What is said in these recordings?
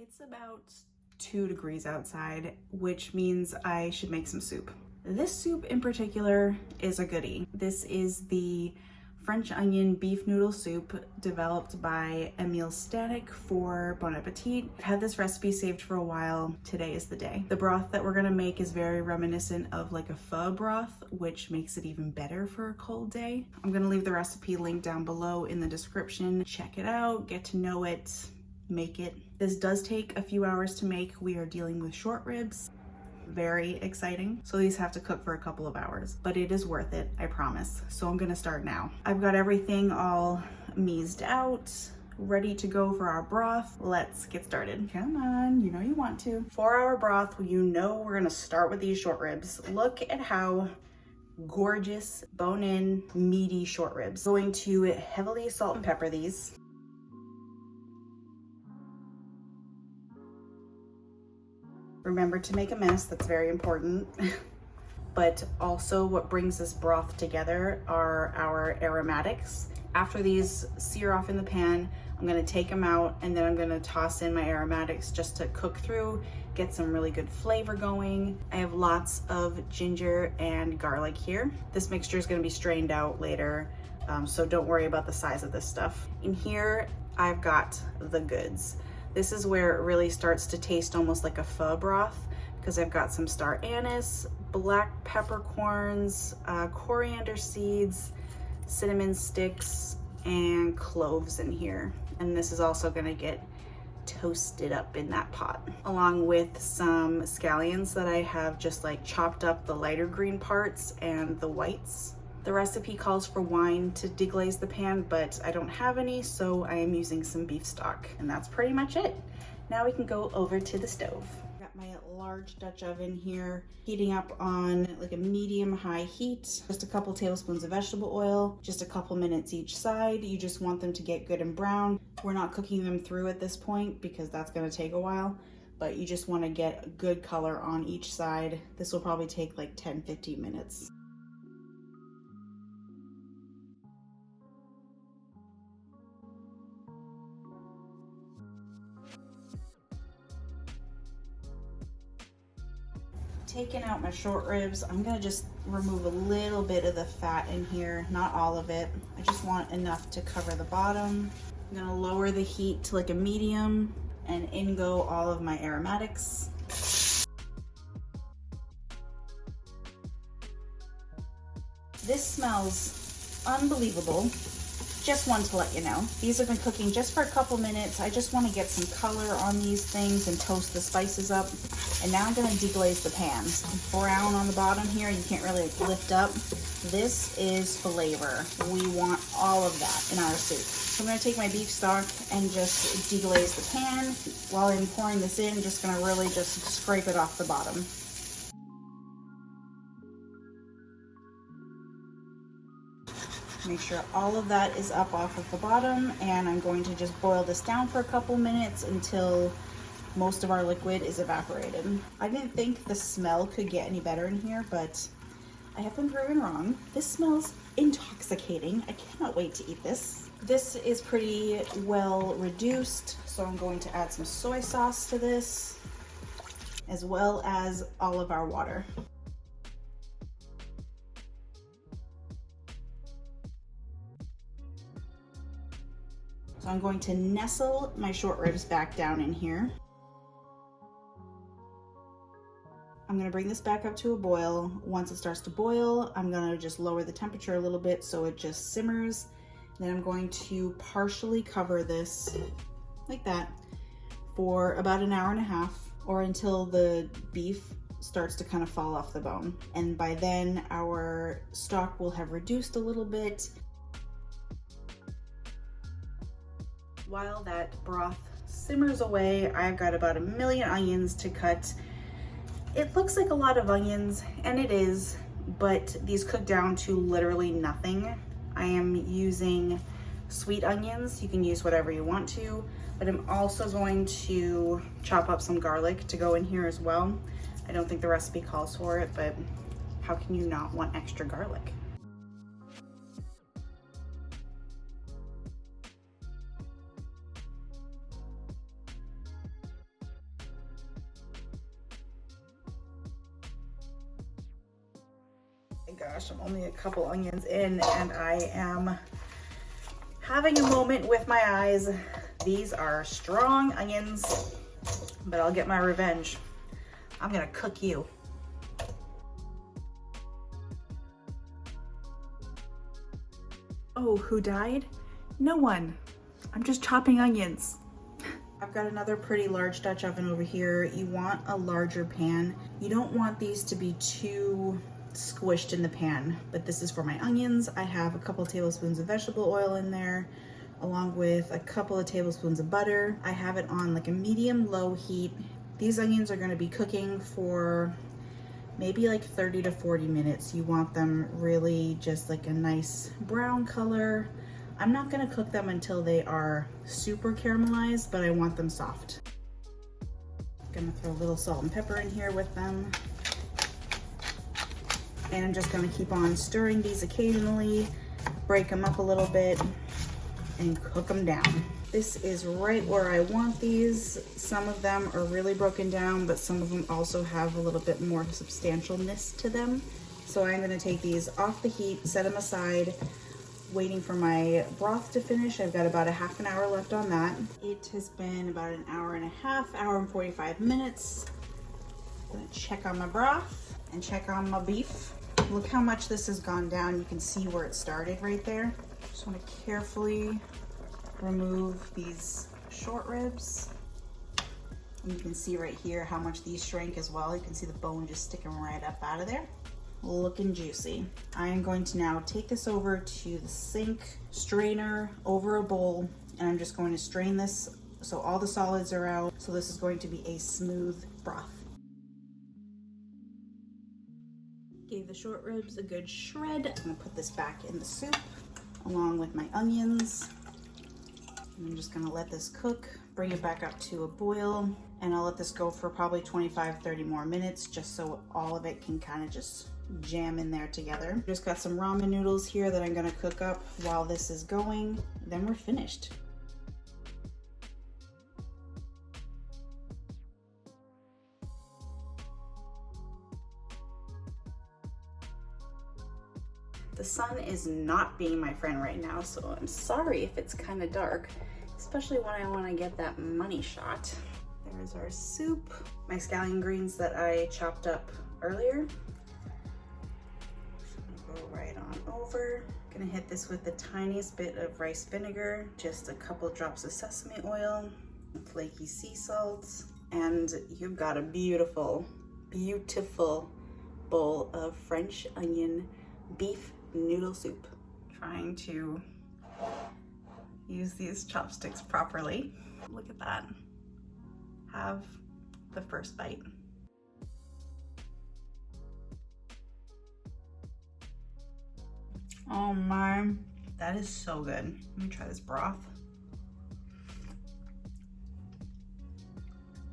It's about 2 degrees outside, which means I should make some soup. This soup in particular is a goodie. This is the French onion beef noodle soup developed by Emile Stanek for Bon Appetit. I've had this recipe saved for a while. Today is the day. The broth that we're gonna make is very reminiscent of like a pho broth, which makes it even better for a cold day. I'm gonna leave the recipe linked down below in the description. Check it out, get to know it, make it. This does take a few hours to make. We are dealing with short ribs. Very exciting. So these have to cook for a couple of hours, but it is worth it, I promise. So I'm gonna start now. I've got everything all meased out, ready to go for our broth. Let's get started. Come on, you know you want to. For our broth, you know we're gonna start with these short ribs. Look at how gorgeous, bone-in, meaty short ribs. Going to heavily salt and pepper these. Remember to make a mess, that's very important. But also what brings this broth together are our aromatics. After these sear off in the pan, I'm gonna take them out and then I'm gonna toss in my aromatics just to cook through, get some really good flavor going. I have lots of ginger and garlic here. This mixture is gonna be strained out later, so don't worry about the size of this stuff. In here, I've got the goods. This is where it really starts to taste almost like a pho broth because I've got some star anise, black peppercorns, coriander seeds, cinnamon sticks, and cloves in here. And this is also gonna get toasted up in that pot, along with some scallions that I have just like chopped up the lighter green parts and the whites. The recipe calls for wine to deglaze the pan, but I don't have any, so I am using some beef stock, and that's pretty much it. Now we can go over to the stove. Got my large Dutch oven here, heating up on like a medium-high heat. Just a couple tablespoons of vegetable oil, just a couple minutes each side. You just want them to get good and brown. We're not cooking them through at this point because that's gonna take a while, but you just wanna get a good color on each side. This will probably take like 10-15 minutes. Taking out my short ribs, I'm gonna just remove a little bit of the fat in here, not all of it. I just want enough to cover the bottom. I'm gonna lower the heat to like a medium and in go all of my aromatics. This smells unbelievable. Just wanted to let you know. These have been cooking just for a couple minutes. I just want to get some color on these things and toast the spices up. And now I'm going to deglaze the pan. Brown on the bottom here, you can't really lift up. This is flavor. We want all of that in our soup. So I'm going to take my beef stock and just deglaze the pan. While I'm pouring this in, I'm just going to really just scrape it off the bottom. Make sure all of that is up off of the bottom, and I'm going to just boil this down for a couple minutes until most of our liquid is evaporated. I didn't think the smell could get any better in here, but I have been proven wrong. This smells intoxicating. I cannot wait to eat this. This is pretty well reduced, so I'm going to add some soy sauce to this, as well as all of our water. So I'm going to nestle my short ribs back down in here. I'm gonna bring this back up to a boil. Once it starts to boil, I'm gonna just lower the temperature a little bit so it just simmers. Then I'm going to partially cover this like that for about an hour and a half, or until the beef starts to kind of fall off the bone. And by then our stock will have reduced a little bit. While that broth simmers away, I've got about 1 million onions to cut. It looks like a lot of onions, and it is, but these cook down to literally nothing. I am using sweet onions. You can use whatever you want to, but I'm also going to chop up some garlic to go in here as well. I don't think the recipe calls for it, but how can you not want extra garlic? gosh, I'm only a couple onions in and I am having a moment with my eyes. These are strong onions, but I'll get my revenge. I'm gonna cook you. Oh, who died? No one. I'm just chopping onions. I've got another pretty large Dutch oven over here. You want a larger pan. You don't want these to be too squished in the pan, but this is for my onions. I have a couple tablespoons of vegetable oil in there, along with a couple of tablespoons of butter. I have it on like a medium-low heat. These onions are gonna be cooking for maybe like 30 to 40 minutes. You want them really just like a nice brown color. I'm not gonna cook them until they are super caramelized, but I want them soft. Gonna throw a little salt and pepper in here with them. And I'm just gonna keep on stirring these occasionally, break them up a little bit, and cook them down. This is right where I want these. Some of them are really broken down, but some of them also have a little bit more substantialness to them. So I'm gonna take these off the heat, set them aside, waiting for my broth to finish. I've got about a half an hour left on that. It has been about an hour and a half, hour and 45 minutes. I'm gonna check on my broth and check on my beef. Look how much this has gone down. You can see where it started right there. Just wanna carefully remove these short ribs. And you can see right here how much these shrank as well. You can see the bone just sticking right up out of there. Looking juicy. I am going to now take this over to the sink, strainer over a bowl, and I'm just going to strain this so all the solids are out. So this is going to be a smooth broth. Gave the short ribs a good shred. I'm gonna put this back in the soup along with my onions. And I'm just gonna let this cook, bring it back up to a boil, and I'll let this go for probably 25-30 more minutes just so all of it can kind of just jam in there together. Just got some ramen noodles here that I'm gonna cook up while this is going, then we're finished. The sun is not being my friend right now, so I'm sorry if it's kind of dark, especially when I want to get that money shot. There's our soup, my scallion greens that I chopped up earlier. Go right on over. Gonna hit this with the tiniest bit of rice vinegar, just a couple drops of sesame oil, flaky sea salt, and you've got a beautiful, beautiful bowl of French onion beef noodle soup. Trying to use these chopsticks properly. Look at that. Have the first bite. Oh my, that is so good. Let me try this broth.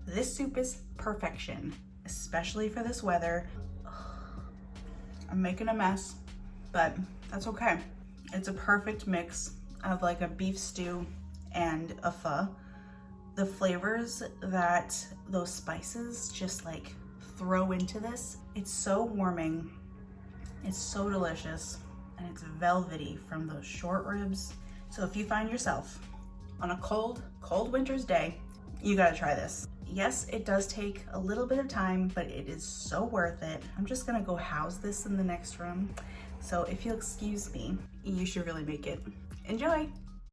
This soup is perfection, especially for this weather. I'm making a mess, but that's okay. It's a perfect mix of like a beef stew and a pho. The flavors that those spices just like throw into this, it's so warming, it's so delicious, and it's velvety from those short ribs. So if you find yourself on a cold winter's day, you gotta try this. Yes, it does take a little bit of time, but it is so worth it. I'm just gonna go house this in the next room. So if you'll excuse me, you should really make it. Enjoy.